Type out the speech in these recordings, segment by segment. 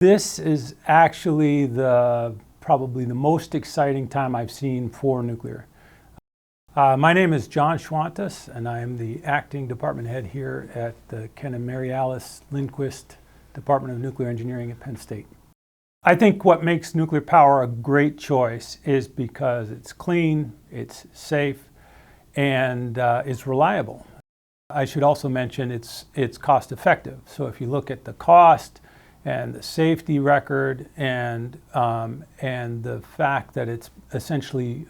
This is actually probably the most exciting time I've seen for nuclear. My name is Jon Schwantes, and I am the acting department head here at the Ken and Mary Alice Lindquist Department of Nuclear Engineering at Penn State. I think what makes nuclear power a great choice is because it's clean, it's safe, and it's reliable. I should also mention it's cost effective. So if you look at the cost and the safety record and the fact that it's essentially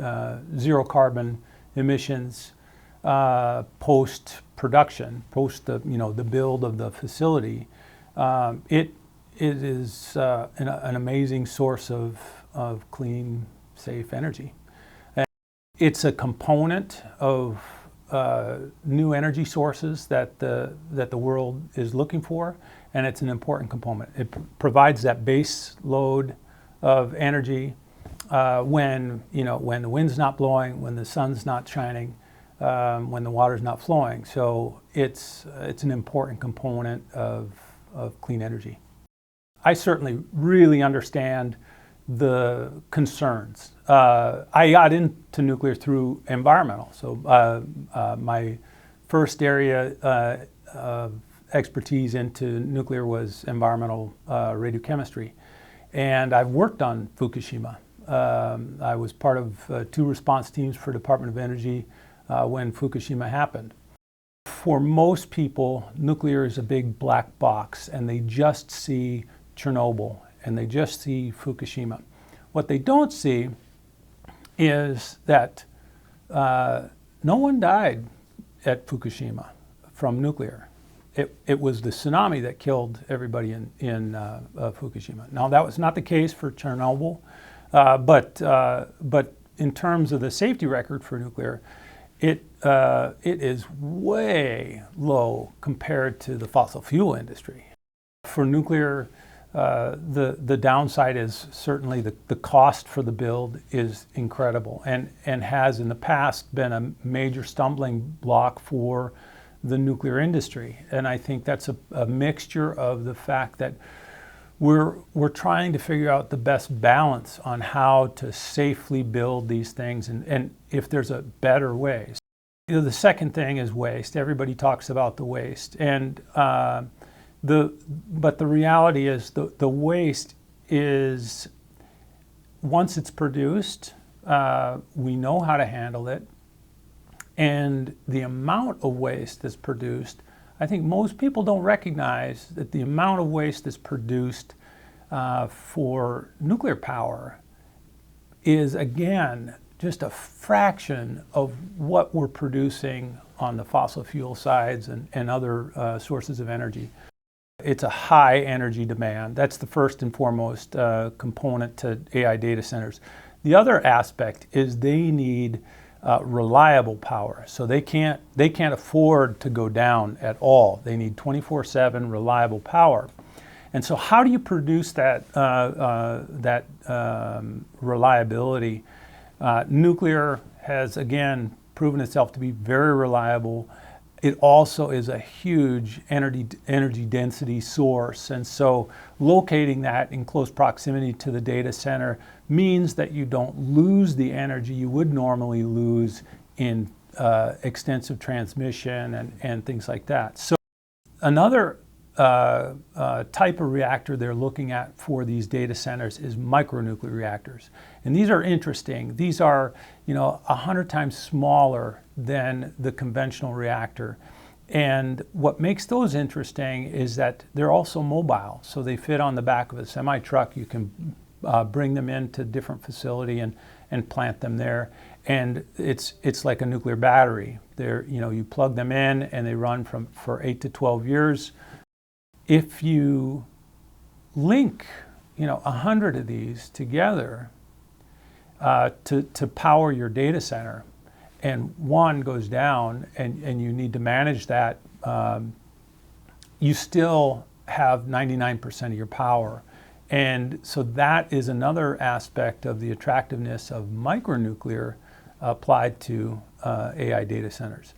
zero carbon emissions post-production, post the build of the facility, it is an amazing source of clean, safe energy. And it's a component of new energy sources that the world is looking for, and it's an important component. It provides that base load of energy when the wind's not blowing, when the sun's not shining, when the water's not flowing. So it's an important component of clean energy. I certainly really understand the concerns. I got into nuclear through environmental. So my first area of expertise into nuclear was environmental radiochemistry. And I've worked on Fukushima. I was part of two response teams for Department of Energy when Fukushima happened. For most people, nuclear is a big black box, and they just see Chernobyl and they just see Fukushima. What they don't see is that no one died at Fukushima from nuclear. It was the tsunami that killed everybody in Fukushima. Now, that was not the case for Chernobyl, but in terms of the safety record for nuclear, it is way low compared to the fossil fuel industry. For nuclear, the downside is certainly the cost for the build is incredible and has in the past been a major stumbling block for the nuclear industry. And I think that's a mixture of the fact that we're trying to figure out the best balance on how to safely build these things and if there's a better way. The second thing is waste. Everybody talks about the waste. And but the reality is the waste is, once it's produced, we know how to handle it. And the amount of waste that's produced, I think most people don't recognize that the amount of waste that's produced for nuclear power is, again, just a fraction of what we're producing on the fossil fuel sides and other sources of energy. It's a high energy demand. That's the first and foremost component to AI data centers. The other aspect is they need reliable power. So they can't afford to go down at all. They need 24/7 reliable power. And so how do you produce that reliability? Nuclear has, again, proven itself to be very reliable. It also is a huge energy density source. And so locating that in close proximity to the data center means that you don't lose the energy you would normally lose in extensive transmission and things like that. So another type of reactor they're looking at for these data centers is micro-nuclear reactors. And these are interesting. These are 100 times smaller than the conventional reactor. And what makes those interesting is that they're also mobile. So they fit on the back of a semi-truck. You can bring them into a different facility and plant them there. And it's like a nuclear battery. You plug them in and they run for 8 to 12 years. If you link 100 of these together to power your data center, and one goes down and you need to manage that, you still have 99% of your power. And so that is another aspect of the attractiveness of micronuclear applied to AI data centers.